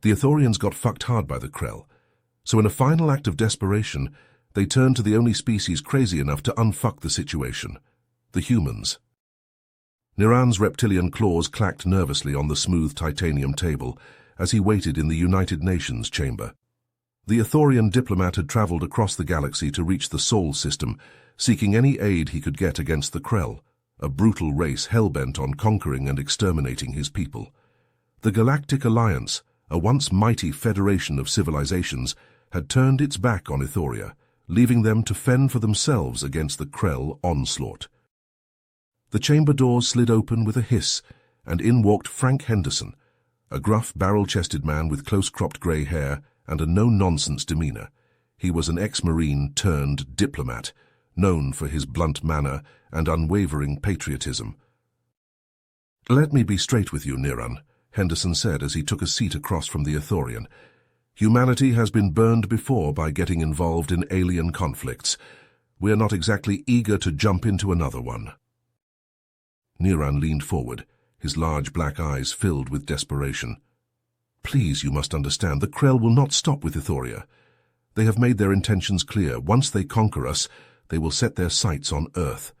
The Ithorians got fucked hard by the Krell, so in a final act of desperation, they turned to the only species crazy enough to unfuck the situation, the humans. Niran's reptilian claws clacked nervously on the smooth titanium table as he waited in the United Nations chamber. The Ithorian diplomat had traveled across the galaxy to reach the Sol system, seeking any aid he could get against the Krell, a brutal race hell-bent on conquering and exterminating his people. The Galactic Alliance, a once mighty federation of civilizations, had turned its back on Ithoria, leaving them to fend for themselves against the Krell onslaught. The chamber doors slid open with a hiss, and in walked Frank Henderson, a gruff, barrel-chested man with close-cropped grey hair and a no-nonsense demeanor. He was an ex-Marine turned diplomat, known for his blunt manner and unwavering patriotism. "Let me be straight with you, Niran," Henderson said as he took a seat across from the Ithorian. "Humanity has been burned before by getting involved in alien conflicts. We are not exactly eager to jump into another one." Niran leaned forward, his large black eyes filled with desperation. "Please, you must understand, the Krell will not stop with Ithoria. They have made their intentions clear. Once they conquer us, they will set their sights on Earth.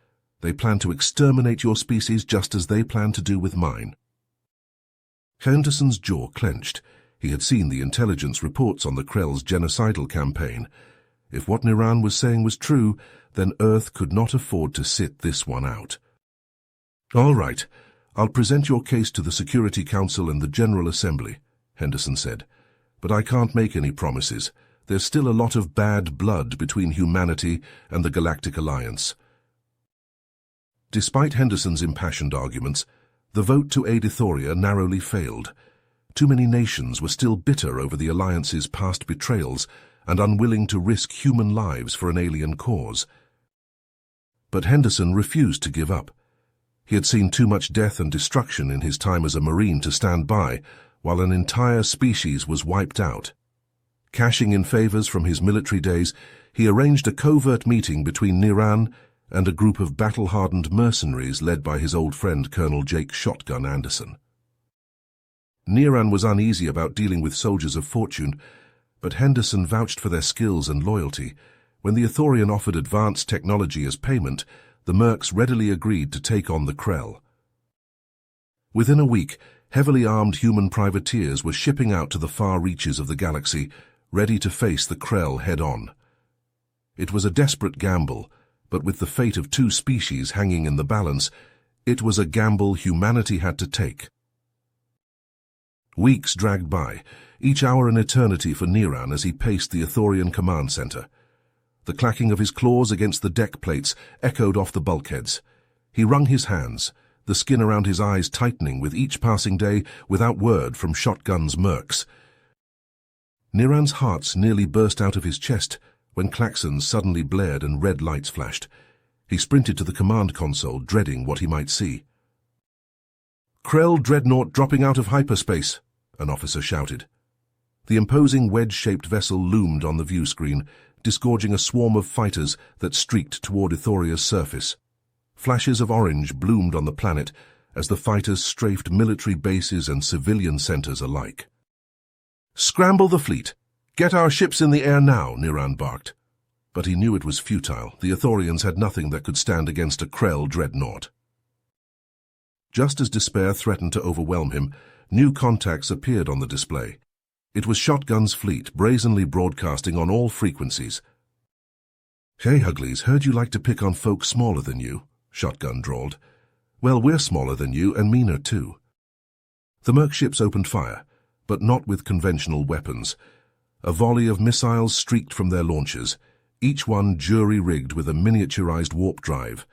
They plan to exterminate your species just as they plan to do with mine." Henderson's jaw clenched. He had seen the intelligence reports on the Krell's genocidal campaign. If what Niran was saying was true, then Earth could not afford to sit this one out. "All right, I'll present your case to the Security Council and the General Assembly," Henderson said. "But I can't make any promises. There's still a lot of bad blood between humanity and the Galactic Alliance." Despite Henderson's impassioned arguments, the vote to aid Ithoria narrowly failed. Too many nations were still bitter over the Alliance's past betrayals and unwilling to risk human lives for an alien cause. But Henderson refused to give up. He had seen too much death and destruction in his time as a Marine to stand by while an entire species was wiped out. Cashing in favors from his military days, he arranged a covert meeting between Niran and a group of battle-hardened mercenaries led by his old friend Colonel Jake Shotgun Anderson. Niran was uneasy about dealing with soldiers of fortune, but Henderson vouched for their skills and loyalty. When the Ithorian offered advanced technology as payment, the Mercs readily agreed to take on the Krell. Within a week, heavily armed human privateers were shipping out to the far reaches of the galaxy, ready to face the Krell head-on. It was a desperate gamble, but with the fate of two species hanging in the balance, it was a gamble humanity had to take. Weeks dragged by, each hour an eternity for Niran as he paced the Ithorian command center. The clacking of his claws against the deck plates echoed off the bulkheads. He wrung his hands, the skin around his eyes tightening with each passing day without word from Shotgun's Mercs. Niran's heart nearly burst out of his chest when klaxons suddenly blared and red lights flashed. He sprinted to the command console, dreading what he might see. "Krell dreadnought dropping out of hyperspace," an officer shouted. The imposing wedge-shaped vessel loomed on the view screen, disgorging a swarm of fighters that streaked toward Ithoria's surface. Flashes of orange bloomed on the planet as the fighters strafed military bases and civilian centers alike. "Scramble the fleet! Get our ships in the air now," Niran barked. But he knew it was futile. The Ithorians had nothing that could stand against a Krell dreadnought. Just as despair threatened to overwhelm him, new contacts appeared on the display. It was Shotgun's fleet, brazenly broadcasting on all frequencies. "Hey, Huglies, heard you like to pick on folk smaller than you," Shotgun drawled. "Well, we're smaller than you, and meaner too." The Merc ships opened fire, but not with conventional weapons. A volley of missiles streaked from their launchers, each one jury-rigged with a miniaturized warp drive.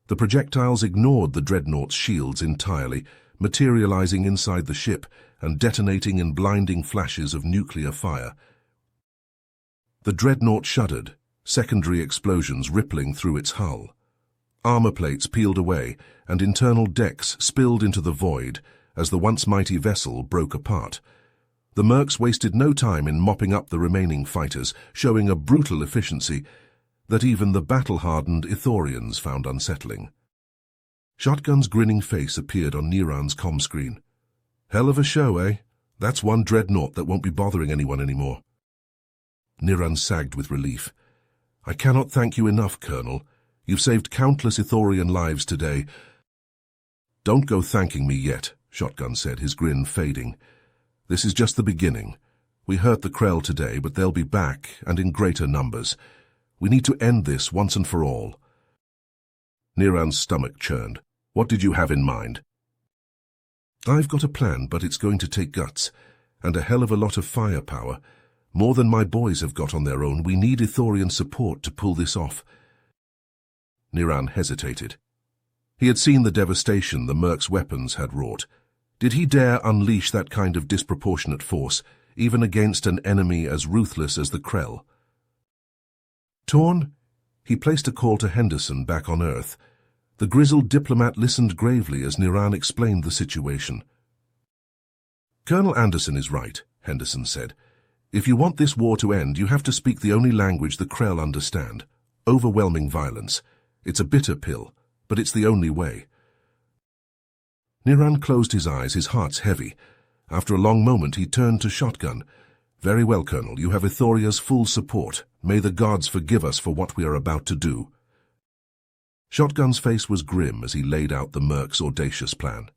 The projectiles ignored the dreadnought's shields entirely, materializing inside the ship and detonating in blinding flashes of nuclear fire. The dreadnought shuddered, secondary explosions rippling through its hull. Armor plates peeled away, and internal decks spilled into the void as the once mighty vessel broke apart. The Mercs wasted no time in mopping up the remaining fighters, showing a brutal efficiency that even the battle-hardened Ithorians found unsettling. Shotgun's grinning face appeared on Niran's comm screen. "Hell of a show, eh? That's one dreadnought that won't be bothering anyone anymore. Niran sagged with relief. I cannot thank you enough, Colonel. You've saved countless Ithorian lives today. Don't go thanking me yet, Shotgun said, his grin fading. This is just the beginning. We hurt the Krell today, but they'll be back, and in greater numbers. We need to end this once and for all. Niran's stomach churned. What did you have in mind? I've got a plan, but it's going to take guts, and a hell of a lot of firepower. More than my boys have got on their own. We need Ithorian support to pull this off. Niran hesitated. He had seen the devastation the Mercs' weapons had wrought. Did he dare unleash that kind of disproportionate force, even against an enemy as ruthless as the Krell? Torn? He placed a call to Henderson back on Earth. The grizzled diplomat listened gravely as Niran explained the situation. Colonel Anderson is right, Henderson said. If you want this war to end, you have to speak the only language the Krell understand. Overwhelming violence. It's a bitter pill, but it's the only way. Niran closed his eyes, his heart's heavy. After a long moment, he turned to Shotgun. Very well, Colonel, you have Ithoria's full support. May the gods forgive us for what we are about to do. Shotgun's face was grim as he laid out the Mercs' audacious plan.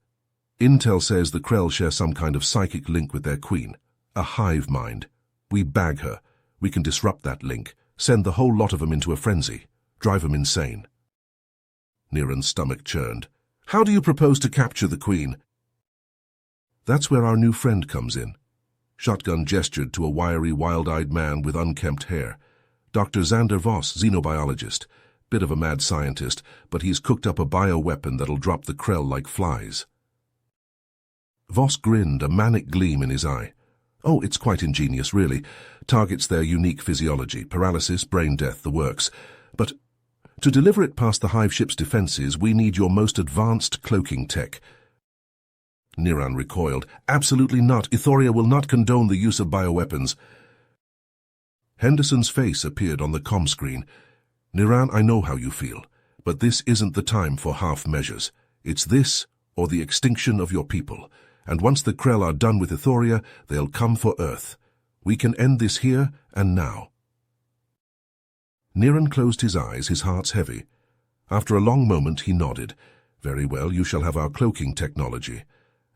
Intel says the Krell share some kind of psychic link with their queen, a hive mind. We bag her. We can disrupt that link, send the whole lot of them into a frenzy, drive them insane. Niran's stomach churned. How do you propose to capture the queen? That's where our new friend comes in. Shotgun gestured to a wiry, wild-eyed man with unkempt hair. Dr. Xander Voss, xenobiologist. Bit of a mad scientist, but he's cooked up a bioweapon that'll drop the Krell like flies. Voss grinned, a manic gleam in his eye. Oh, it's quite ingenious, really. Targets their unique physiology, paralysis, brain death, the works. But to deliver it past the hive ship's defenses, we need your most advanced cloaking tech. Niran recoiled. Absolutely not. Ithoria will not condone the use of bioweapons. Henderson's face appeared on the comm screen. Niran, I know how you feel, but this isn't the time for half measures. It's this or the extinction of your people. And once the Krell are done with Ithoria, they'll come for Earth. We can end this here and now. Niran closed his eyes, his heart's heavy. After a long moment, he nodded. Very well, you shall have our cloaking technology,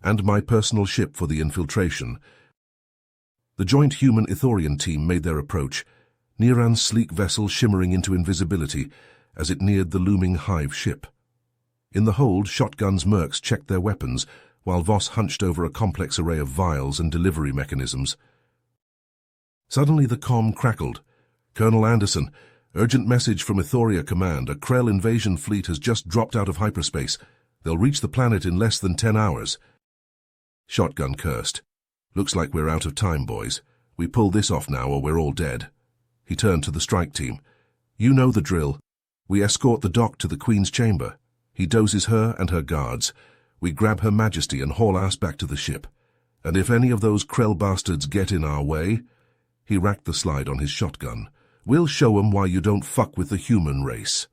and my personal ship for the infiltration. The joint human-Ithorian team made their approach, Niran's sleek vessel shimmering into invisibility as it neared the looming hive ship. In the hold, Shotgun's Mercs checked their weapons, while Voss hunched over a complex array of vials and delivery mechanisms. Suddenly the comm crackled. Colonel Anderson, urgent message from Ithoria Command. A Krell invasion fleet has just dropped out of hyperspace. They'll reach the planet in less than 10 hours. Shotgun cursed. Looks like we're out of time, boys. We pull this off now or we're all dead. He turned to the strike team. You know the drill. We escort the dock to the Queen's chamber. He doses her and her guards. We grab Her Majesty and haul ass back to the ship. And if any of those Krell bastards get in our way, he racked the slide on his shotgun, we'll show 'em why you don't fuck with the human race.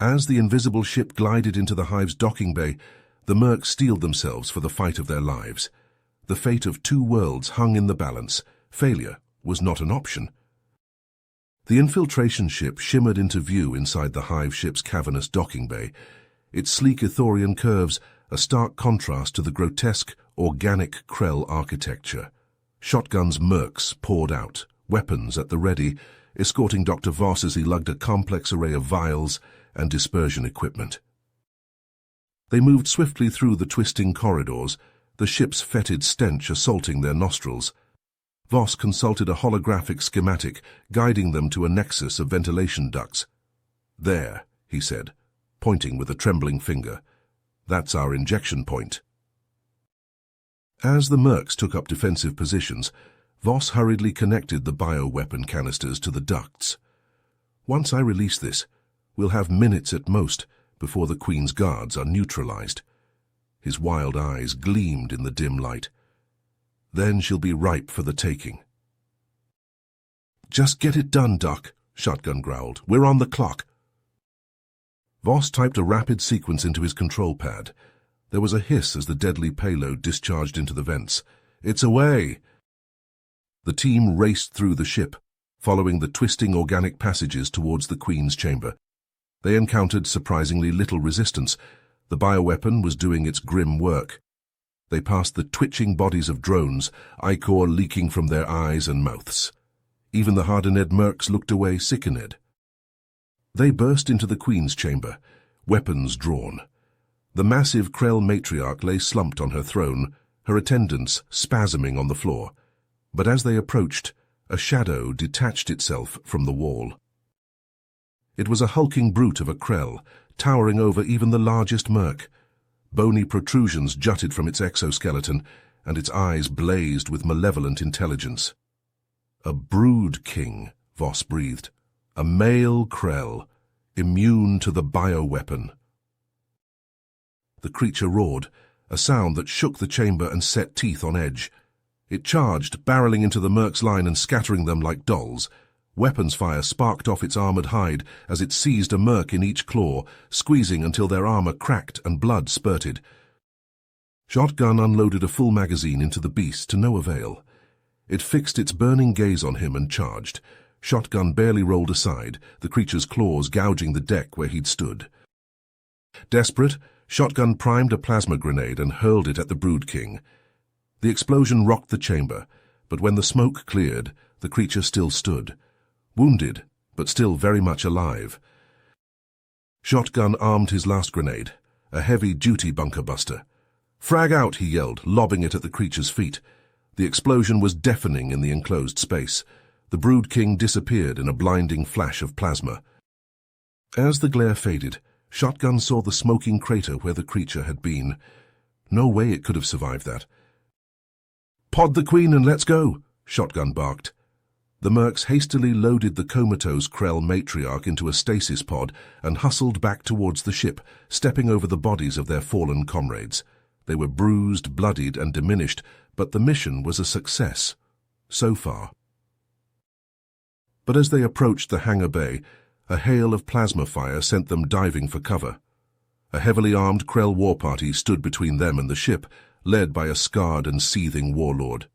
As the invisible ship glided into the hive's docking bay, the Mercs steeled themselves for the fight of their lives. The fate of 2 worlds hung in the balance. Failure was not an option. The infiltration ship shimmered into view inside the hive ship's cavernous docking bay, its sleek Ithorian curves a stark contrast to the grotesque, organic Krell architecture. Shotgun's Mercs poured out, weapons at the ready, escorting Dr. Voss as he lugged a complex array of vials and dispersion equipment. They moved swiftly through the twisting corridors, the ship's fetid stench assaulting their nostrils. Voss consulted a holographic schematic, guiding them to a nexus of ventilation ducts. There, he said, pointing with a trembling finger. That's our injection point. As the Mercs took up defensive positions, Voss hurriedly connected the bioweapon canisters to the ducts. Once I release this, we'll have minutes at most before the Queen's guards are neutralized. His wild eyes gleamed in the dim light. Then she'll be ripe for the taking. Just get it done, Doc, Shotgun growled. We're on the clock. Voss typed a rapid sequence into his control pad. There was a hiss as the deadly payload discharged into the vents. It's away! The team raced through the ship, following the twisting organic passages towards the Queen's chamber. They encountered surprisingly little resistance. The bioweapon was doing its grim work. They passed the twitching bodies of drones, ichor leaking from their eyes and mouths. Even the hardened mercs looked away sickened. They burst into the Queen's chamber, weapons drawn. The massive Krell matriarch lay slumped on her throne, her attendants spasming on the floor. But as they approached, a shadow detached itself from the wall. It was a hulking brute of a Krell, towering over even the largest merc. Bony protrusions jutted from its exoskeleton, and its eyes blazed with malevolent intelligence. A brood king, Voss breathed. A male Krell, immune to the bioweapon. The creature roared, a sound that shook the chamber and set teeth on edge. It charged, barreling into the merc's line and scattering them like dolls. Weapons fire sparked off its armored hide as it seized a merc in each claw, squeezing until their armor cracked and blood spurted. Shotgun unloaded a full magazine into the beast to no avail. It fixed its burning gaze on him and charged. Shotgun barely rolled aside, the creature's claws gouging the deck where he'd stood. Desperate, Shotgun primed a plasma grenade and hurled it at the Brood King. The explosion rocked the chamber, but when the smoke cleared, the creature still stood. Wounded, but still very much alive. Shotgun armed his last grenade, a heavy-duty bunker buster. "Frag out," he yelled, lobbing it at the creature's feet. The explosion was deafening in the enclosed space. The Brood King disappeared in a blinding flash of plasma. As the glare faded, Shotgun saw the smoking crater where the creature had been. No way it could have survived that. "Pod the Queen and let's go," Shotgun barked. The mercs hastily loaded the comatose Krell matriarch into a stasis pod and hustled back towards the ship, stepping over the bodies of their fallen comrades. They were bruised, bloodied, and diminished, but the mission was a success. So far. But as they approached the hangar bay, a hail of plasma fire sent them diving for cover. A heavily armed Krell war party stood between them and the ship, led by a scarred and seething warlord.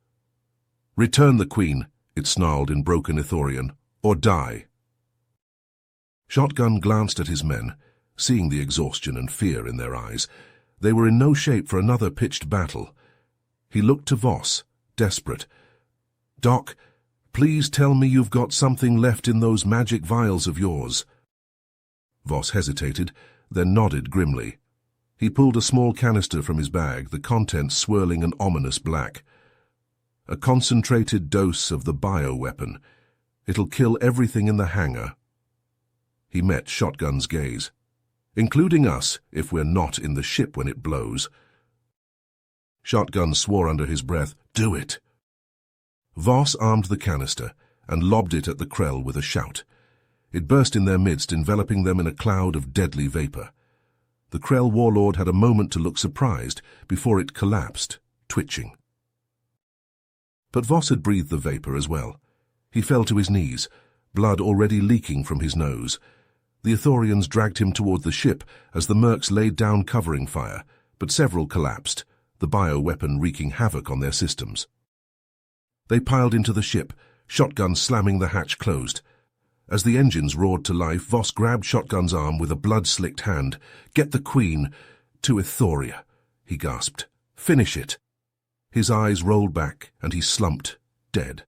"Return the Queen," it snarled in broken Ithorian, "or die." Shotgun glanced at his men, seeing the exhaustion and fear in their eyes. They were in no shape for another pitched battle. He looked to Voss, desperate. "Doc, please tell me you've got something left in those magic vials of yours." Voss hesitated, then nodded grimly. He pulled a small canister from his bag, the contents swirling an ominous black. "A concentrated dose of the bioweapon. It'll kill everything in the hangar." He met Shotgun's gaze. "Including us, if we're not in the ship when it blows." Shotgun swore under his breath, "Do it." Voss armed the canister and lobbed it at the Krell with a shout. It burst in their midst, enveloping them in a cloud of deadly vapor. The Krell warlord had a moment to look surprised before it collapsed, twitching. But Voss had breathed the vapor as well. He fell to his knees, blood already leaking from his nose. The Ithorians dragged him toward the ship as the mercs laid down covering fire, but several collapsed, the bioweapon wreaking havoc on their systems. They piled into the ship, Shotgun slamming the hatch closed. As the engines roared to life, Voss grabbed Shotgun's arm with a blood-slicked hand. "Get the Queen to Ithoria," he gasped. "Finish it." His eyes rolled back, and he slumped, dead.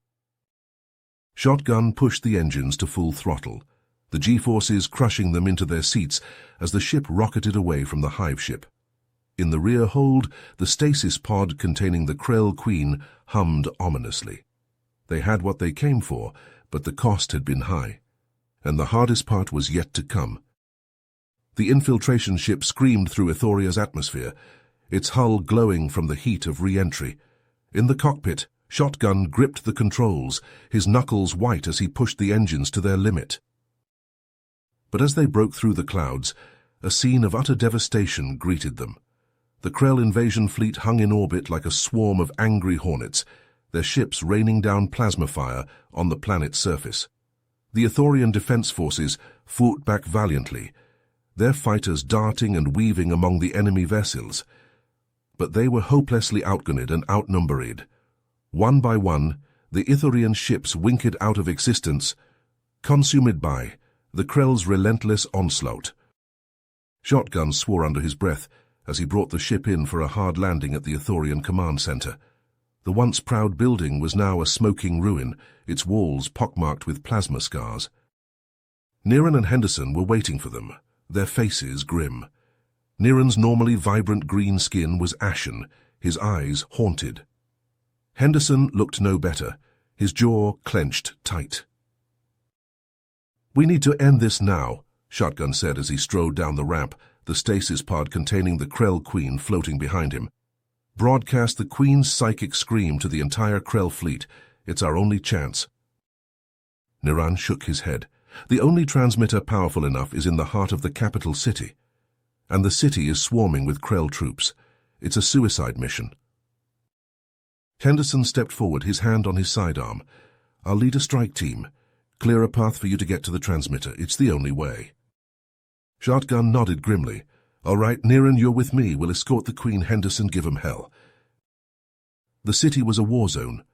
Shotgun pushed the engines to full throttle, the G-forces crushing them into their seats as the ship rocketed away from the hive ship. In the rear hold, the stasis pod containing the Krell Queen hummed ominously. They had what they came for, but the cost had been high. And the hardest part was yet to come. The infiltration ship screamed through Ithoria's atmosphere, its hull glowing from the heat of re-entry. In the cockpit, Shotgun gripped the controls, his knuckles white as he pushed the engines to their limit. But as they broke through the clouds, a scene of utter devastation greeted them. The Krell invasion fleet hung in orbit like a swarm of angry hornets, their ships raining down plasma fire on the planet's surface. The Ithorian defense forces fought back valiantly, their fighters darting and weaving among the enemy vessels. But they were hopelessly outgunned and outnumbered. One by one, the Ithorian ships winked out of existence, consumed by the Krell's relentless onslaught. Shotgun swore under his breath as he brought the ship in for a hard landing at the Ithorian command center. The once proud building was now a smoking ruin, its walls pockmarked with plasma scars. Niran and Henderson were waiting for them, their faces grim. Niran's normally vibrant green skin was ashen, his eyes haunted. Henderson looked no better, his jaw clenched tight. "We need to end this now," Shotgun said as he strode down the ramp, the stasis pod containing the Krell Queen floating behind him. "Broadcast the Queen's psychic scream to the entire Krell fleet. It's our only chance." Niran shook his head. "The only transmitter powerful enough is in the heart of the capital city. And the city is swarming with Krell troops. It's a suicide mission." Henderson stepped forward, his hand on his sidearm. "I'll lead a strike team. Clear a path for you to get to the transmitter. It's the only way." Shotgun nodded grimly. "All right, Niran, you're with me. We'll escort the Queen. Henderson, give 'em hell." The city was a war zone.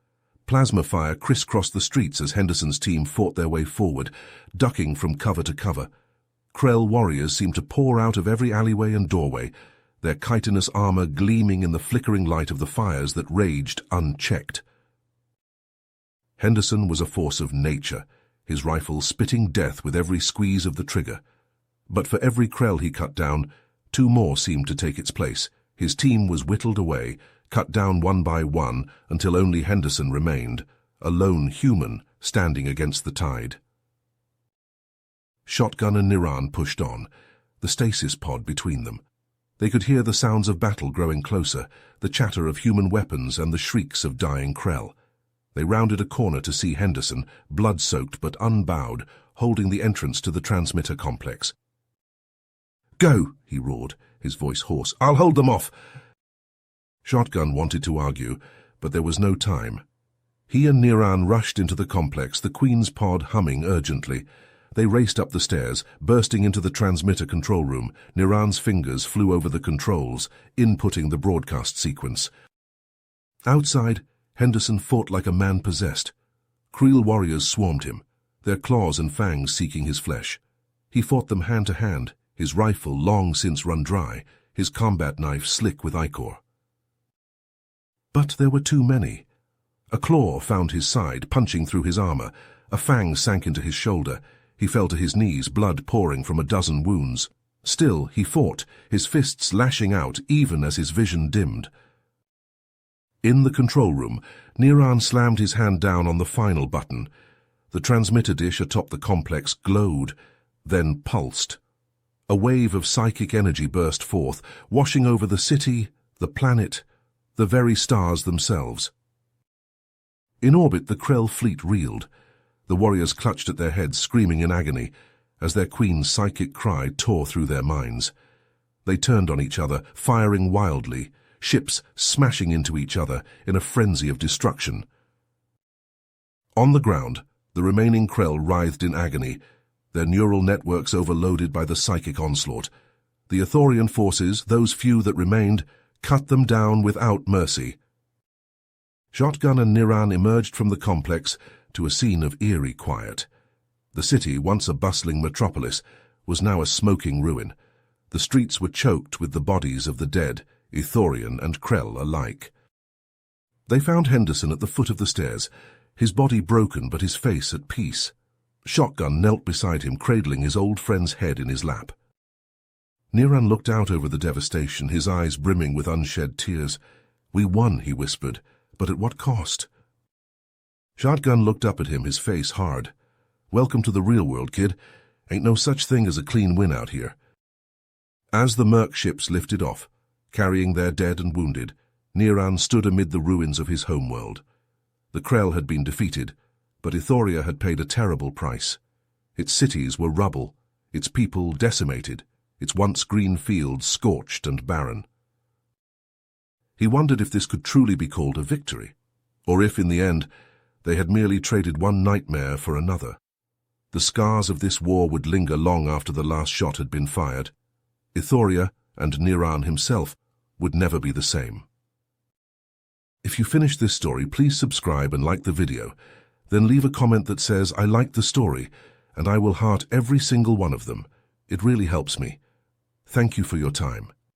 Plasma fire crisscrossed the streets as Henderson's team fought their way forward, ducking from cover to cover. Krell warriors seemed to pour out of every alleyway and doorway, their chitinous armor gleaming in the flickering light of the fires that raged unchecked. Henderson was a force of nature, his rifle spitting death with every squeeze of the trigger. But for every Krell he cut down, two more seemed to take its place. His team was whittled away, cut down one by one, until only Henderson remained, a lone human standing against the tide. Shotgun and Niran pushed on, the stasis pod between them. They could hear the sounds of battle growing closer, the chatter of human weapons and the shrieks of dying Krell. They rounded a corner to see Henderson, blood-soaked but unbowed, holding the entrance to the transmitter complex. "Go!" he roared, his voice hoarse. "I'll hold them off!" Shotgun wanted to argue, but there was no time. He and Niran rushed into the complex, the Queen's pod humming urgently. They raced up the stairs, bursting into the transmitter control room. Niran's fingers flew over the controls, inputting the broadcast sequence. Outside, Henderson fought like a man possessed. Krell warriors swarmed him, their claws and fangs seeking his flesh. He fought them hand to hand, his rifle long since run dry, his combat knife slick with ichor. But there were too many. A claw found his side, punching through his armor. A fang sank into his shoulder. He fell to his knees, blood pouring from a dozen wounds. Still, he fought, his fists lashing out even as his vision dimmed. In the control room, Niran slammed his hand down on the final button. The transmitter dish atop the complex glowed, then pulsed. A wave of psychic energy burst forth, washing over the city, the planet, the very stars themselves. In orbit, the Krell fleet reeled. The warriors clutched at their heads, screaming in agony, as their queen's psychic cry tore through their minds. They turned on each other, firing wildly, ships smashing into each other in a frenzy of destruction. On the ground, the remaining Krell writhed in agony, their neural networks overloaded by the psychic onslaught. The Ithorian forces, those few that remained, cut them down without mercy. Shotgun and Niran emerged from the complex to a scene of eerie quiet. The city, once a bustling metropolis, was now a smoking ruin. The streets were choked with the bodies of the dead, Ithorian and Krell alike. They found Henderson at the foot of the stairs, his body broken but his face at peace. Shotgun knelt beside him, cradling his old friend's head in his lap. Niran looked out over the devastation, his eyes brimming with unshed tears. "We won," he whispered, "but at what cost?" Shotgun looked up at him, his face hard. "Welcome to the real world, kid. Ain't no such thing as a clean win out here." As the Merc ships lifted off, carrying their dead and wounded, Niran stood amid the ruins of his homeworld. The Krell had been defeated, but Ithoria had paid a terrible price. Its cities were rubble, its people decimated, its once green fields scorched and barren. He wondered if this could truly be called a victory, or if, in the end, they had merely traded one nightmare for another. The scars of this war would linger long after the last shot had been fired. Ithoria, and Niran himself, would never be the same. If you finish this story, please subscribe and like the video. Then leave a comment that says, "I liked the story," and I will heart every single one of them. It really helps me. Thank you for your time.